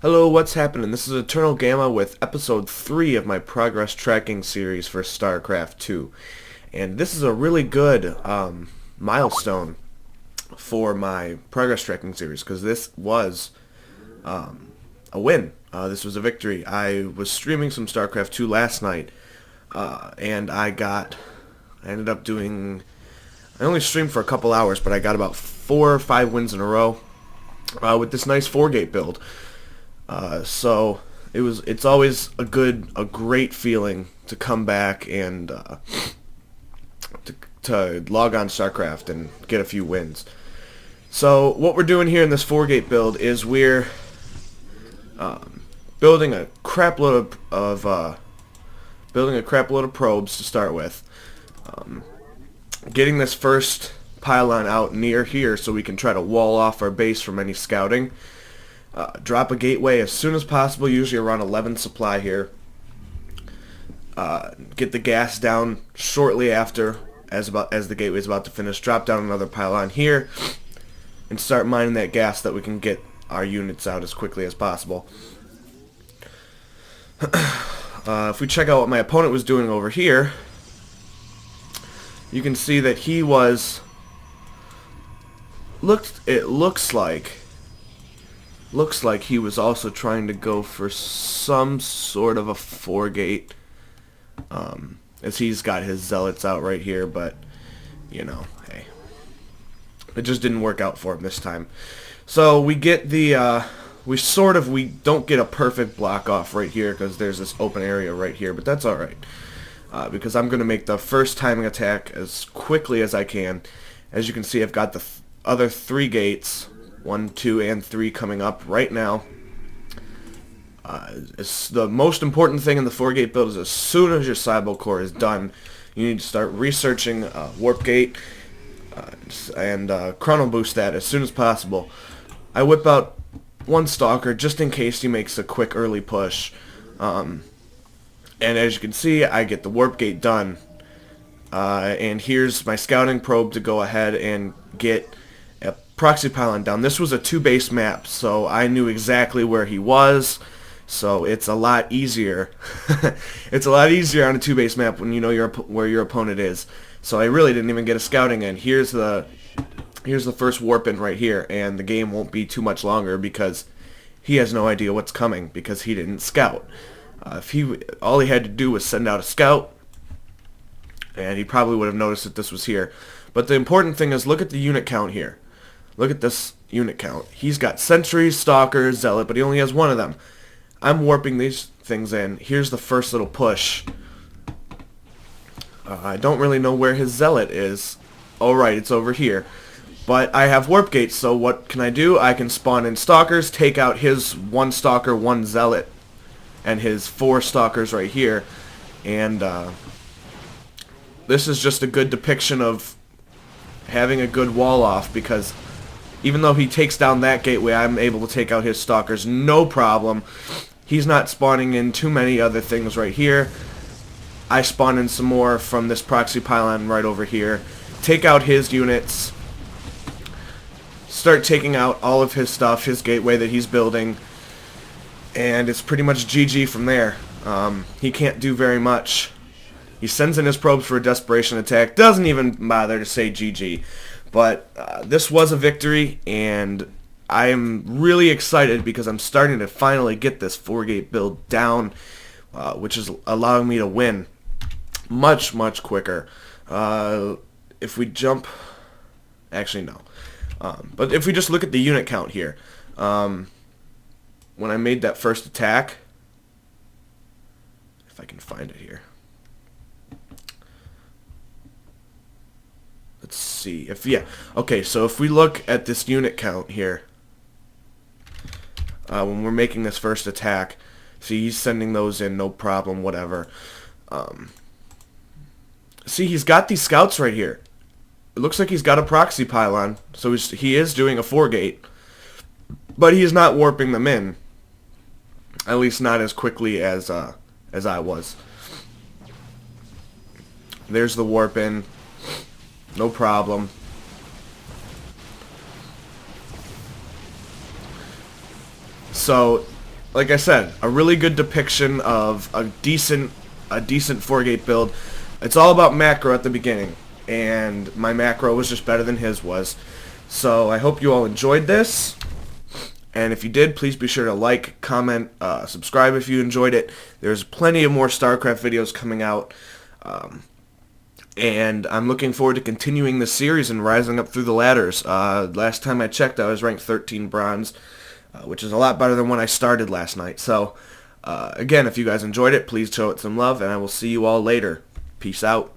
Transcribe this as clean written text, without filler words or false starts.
Hello, what's happening? This is Eternalgamma with episode 3 of my progress tracking series for StarCraft 2. And this is a really good milestone for my progress tracking series because this was a win. This was a victory. I was streaming some StarCraft 2 last night and I ended up doing, I only streamed for a couple hours, but I got about 4 or 5 wins in a row with this nice 4-gate build. So it's always a great feeling to come back and to log on StarCraft and get a few wins. So what we're doing here in this 4-gate build is we're building a crap load of probes to start with. Getting this first pylon out near here so we can try to wall off our base from any scouting. Drop a gateway as soon as possible, usually around 11 supply here. Get the gas down shortly after, as the gateway is about to finish. Drop down another pylon here, and start mining that gas so that we can get our units out as quickly as possible. If we check out what my opponent was doing over here, you can see that he was looks like he was also trying to go for some sort of a 4-gate, as he's got his zealots out right here, but, you know, hey. It just didn't work out for him this time. So we get the, we don't get a perfect block off right here, because there's this open area right here, but that's alright. Because I'm going to make the first timing attack as quickly as I can. As you can see, I've got the other 3 gates, 1, 2, and 3 coming up right now. It's the most important thing in the 4-gate build is as soon as your Cybo core is done, you need to start researching Warp Gate and Chrono Boost that as soon as possible. I whip out 1 Stalker just in case he makes a quick early push. And as you can see, I get the Warp Gate done. And here's my scouting probe to go ahead and get proxy pylon down. This was a 2-base map, so I knew exactly where he was, so it's a lot easier. It's a lot easier on a 2-base map when you know where your opponent is. So I really didn't even get a scouting in. Here's the first warp in right here, and the game won't be too much longer because he has no idea what's coming because he didn't scout. All he had to do was send out a scout, and he probably would have noticed that this was here. But the important thing is, look at the unit count here. Look at this unit count. He's got sentries, stalkers, zealot, but he only has 1 of them. I'm warping these things in. Here's the first little push. I don't really know where his zealot is. Oh, right, it's over here. But I have warp gates, so what can I do? I can spawn in stalkers, take out his 1 stalker, 1 zealot, and his 4 stalkers right here. And this is just a good depiction of having a good wall off, because even though he takes down that gateway, I'm able to take out his stalkers no problem. He's not spawning in too many other things right here. I spawn in some more from this proxy pylon right over here. Take out his units. Start taking out all of his stuff, his gateway that he's building. And it's pretty much GG from there. He can't do very much. He sends in his probes for a desperation attack. Doesn't even bother to say GG. But this was a victory, and I am really excited because I'm starting to finally get this 4-gate build down, which is allowing me to win much, much quicker. If we jump... Actually, no. But if we just look at the unit count here, when I made that first attack, if I can find it here. Let's see okay, so if we look at this unit count here, when we're making this first attack, see, he's sending those in, no problem, whatever. See, he's got these scouts right here. It looks like he's got a proxy pylon, so he is doing a 4-gate, but he is not warping them in, at least not as quickly as I was. There's the warp in. No problem. So like I said, a really good depiction of a decent 4-gate build. It's all about macro at the beginning, and my macro was just better than his was. So I hope you all enjoyed this, and if you did, please be sure to like, comment, subscribe if you enjoyed it. There's plenty of more StarCraft videos coming out, and I'm looking forward to continuing the series and rising up through the ladders. Last time I checked, I was ranked 13 bronze, which is a lot better than when I started last night. So, again, if you guys enjoyed it, please show it some love, and I will see you all later. Peace out.